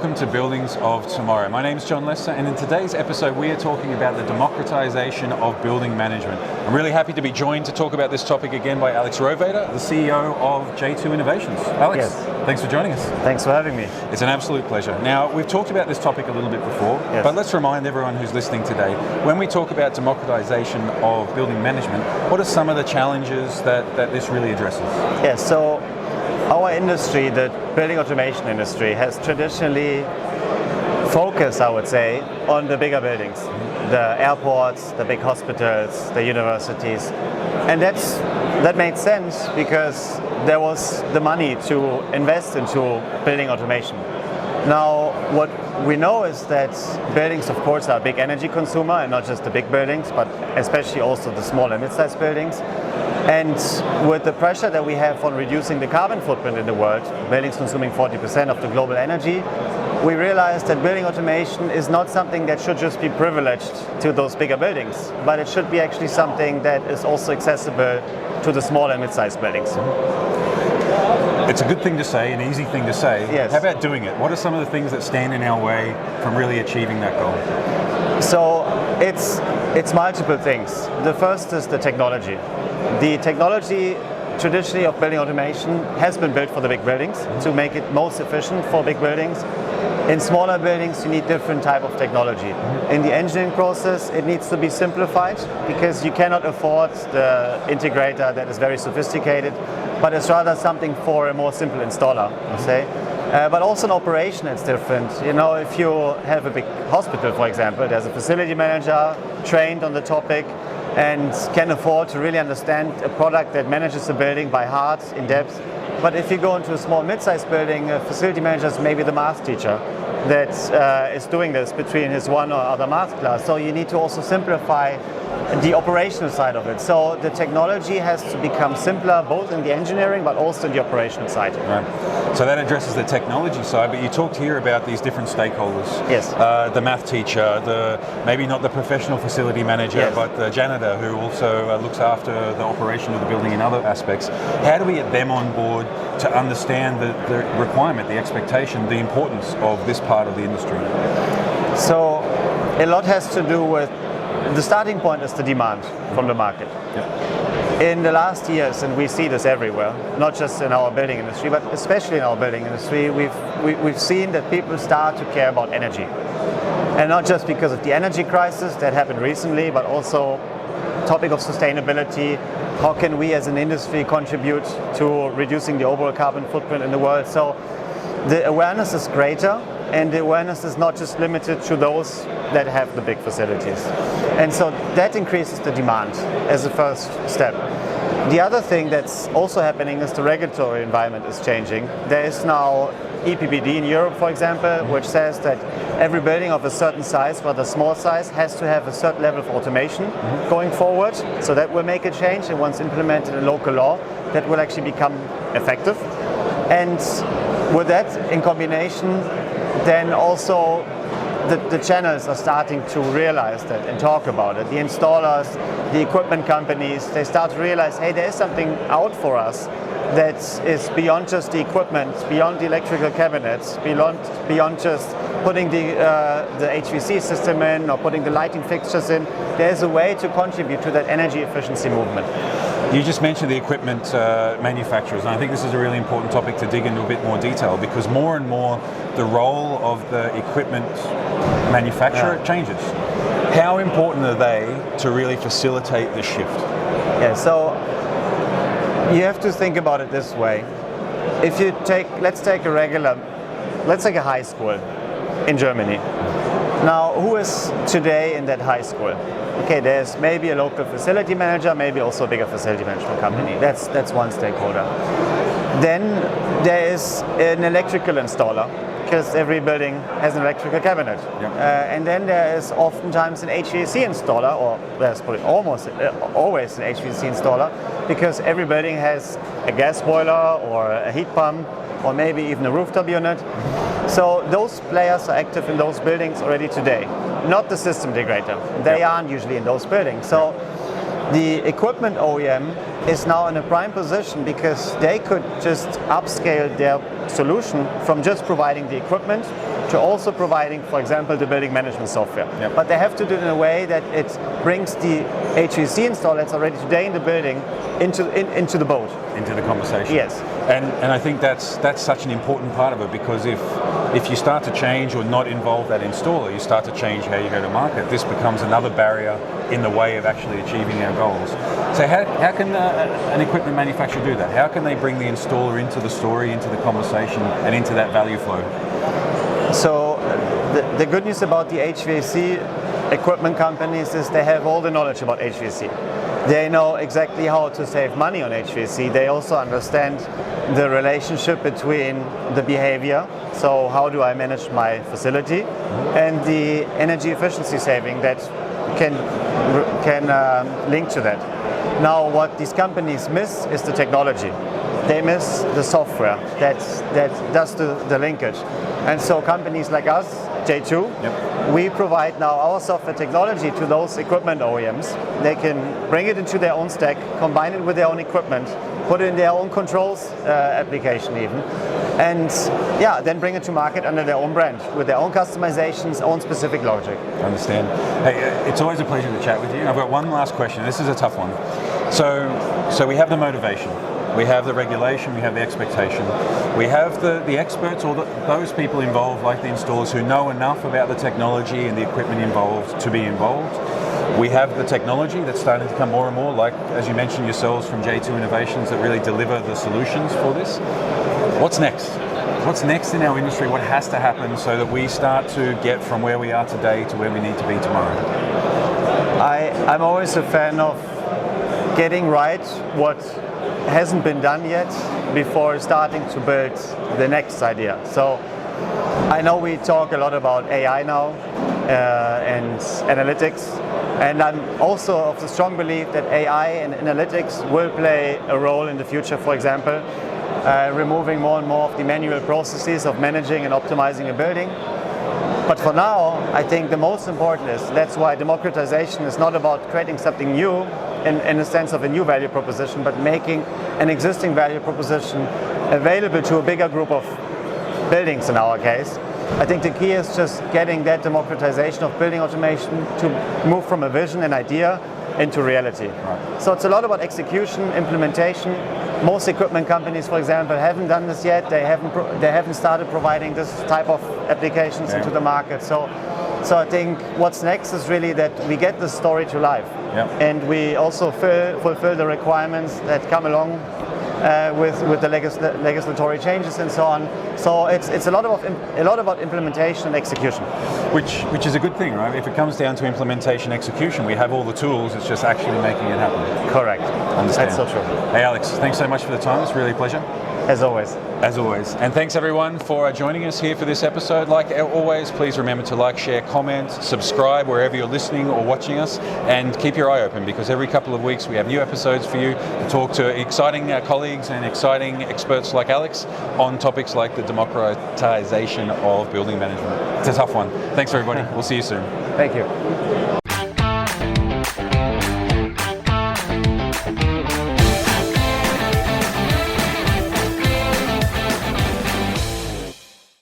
welcome to Buildings of Tomorrow. My name is Jon Lester, and in today's episode we are talking about the democratization of building management. I'm really happy to be joined to talk about this topic again by Alex Rohweder, the CEO of J2 Innovations. Alex, thanks for joining us. Thanks for having me. It's an absolute pleasure. Now, we've talked about this topic a little bit before, but let's remind everyone who's listening today, when we talk about democratization of building management, what are some of the challenges that this really addresses? Yes, so our industry, the building automation industry, has traditionally focused, I would say, on the bigger buildings, the airports, the big hospitals, the universities. And that made sense because there was the money to invest into building automation. Now, what we know is that buildings, of course, are a big energy consumer, and not just the big buildings, but especially also the small and mid-sized buildings. And with the pressure that we have on reducing the carbon footprint in the world, buildings consuming 40% of the global energy, we realized that building automation is not something that should just be privileged to those bigger buildings, but it should be actually something that is also accessible to the small and mid-sized buildings. It's a good thing to say, an easy thing to say. Yes. How about doing it? What are some of the things that stand in our way from really achieving that goal? So it's multiple things. The first is the technology. The technology traditionally of building automation has been built for the big buildings to make it most efficient for big buildings. In smaller buildings, you need different type of technology. In the engineering process, it needs to be simplified because you cannot afford the integrator that is very sophisticated, but it's rather something for a more simple installer, I say. But also in operation, it's different. You know, if you have a big hospital, for example, there's a facility manager trained on the topic and can afford to really understand a product that manages the building by heart, in depth. But if you go into a small mid-sized building, a facility manager is maybe the math teacher that is doing this between his one or other math class. So you need to also simplify the operational side of it. So the technology has to become simpler, both in the engineering but also in the operational side. Right. So that addresses the technology side, but you talked here about these different stakeholders. Yes. The math teacher, maybe not the professional facility manager, but the janitor who also looks after the operation of the building in other aspects. How do we get them on board to understand the requirement, the expectation, the importance of this part of the industry? So a lot has to do with the starting point is the demand from the market. Yep. In the last years, and we see this everywhere, not just in our building industry, but especially in our building industry, we've seen that people start to care about energy. And not just because of the energy crisis that happened recently, but also topic of sustainability. How can we as an industry contribute to reducing the overall carbon footprint in the world? So the awareness is greater, and the awareness is not just limited to those that have the big facilities. And so that increases the demand as a first step. The other thing that's also happening is the regulatory environment is changing. There is now EPBD in Europe, for example, which says that every building of a certain size, whether small size, has to have a certain level of automation going forward. So that will make a change, and once implemented in local law, that will actually become effective. And with that in combination, then also the channels are starting to realize that and talk about it. The installers, the equipment companies, they start to realize, hey, there is something out for us that is beyond just the equipment, beyond the electrical cabinets, beyond just putting the HVAC system in or putting the lighting fixtures in. There's a way to contribute to that energy efficiency movement. You just mentioned the equipment manufacturers, and I think this is a really important topic to dig into a bit more detail, because more and more the role of the equipment manufacturer changes. How important are they to really facilitate the shift? Yeah, so you have to think about it this way. If you let's take a high school in Germany. Now, who is today in that high school? Okay, there's maybe a local facility manager, maybe also a bigger facility management company. That's one stakeholder. Then there is an electrical installer, because every building has an electrical cabinet. Yep. And then there is oftentimes an HVAC installer, or there's almost always an HVAC installer, because every building has a gas boiler or a heat pump, or maybe even a rooftop unit. So those players are active in those buildings already today, not the system integrator. They aren't usually in those buildings. So the equipment OEM is now in a prime position because they could just upscale their solution from just providing the equipment to also providing, for example, the building management software. Yep. But they have to do it in a way that it brings the HVAC installer that's already today in the building into the boat. Into the conversation. Yes. And I think that's such an important part of it, because if you start to change or not involve that installer, you start to change how you go to market. This becomes another barrier in the way of actually achieving our goals. So how can an equipment manufacturer do that? How can they bring the installer into the story, into the conversation, and into that value flow? So the good news about the HVAC equipment companies is they have all the knowledge about HVAC. They know exactly how to save money on HVAC. They also understand the relationship between the behavior, so how do I manage my facility, and the energy efficiency saving that can link to that. Now, what these companies miss is the technology. They miss the software that does the linkage. And so companies like us, J2, we provide now our software technology to those equipment OEMs. They can bring it into their own stack, combine it with their own equipment, put it in their own controls application even, and then bring it to market under their own brand, with their own customizations, own specific logic. I understand. Hey, it's always a pleasure to chat with you. I've got one last question. This is a tough one. So we have the motivation. We have the regulation, we have the expectation. We have the experts, or those people involved, like the installers, who know enough about the technology and the equipment involved to be involved. We have the technology that's starting to come more and more, like, as you mentioned yourselves, from J2 Innovations, that really deliver the solutions for this. What's next? What's next in our industry? What has to happen so that we start to get from where we are today to where we need to be tomorrow? I'm always a fan of getting right what hasn't been done yet before starting to build the next idea. So I know we talk a lot about AI now and analytics, and I'm also of the strong belief that AI and analytics will play a role in the future, for example, removing more and more of the manual processes of managing and optimizing a building. But for now, I think the most important is, that's why democratization is not about creating something new in the sense of a new value proposition, but making an existing value proposition available to a bigger group of buildings in our case. I think the key is just getting that democratization of building automation to move from a vision and idea into reality. Right. So it's a lot about execution, implementation. Most equipment companies, for example, haven't done this yet. They haven't started providing this type of applications into the market. So I think what's next is really that we get the story to life, and we also fulfill the requirements that come along with the legislatory changes and so on. So it's a lot about implementation and execution. Which is a good thing, right? If it comes down to implementation, execution, we have all the tools. It's just actually making it happen. Correct. Understand. That's so true. Hey Alex, thanks so much for the time. It's really a pleasure. As always. As always. And thanks everyone for joining us here for this episode. Like always, please remember to like, share, comment, subscribe wherever you're listening or watching us, and keep your eye open, because every couple of weeks we have new episodes for you to talk to exciting colleagues and exciting experts like Alex on topics like the democratization of building management. It's a tough one. Thanks everybody. We'll see you soon. Thank you.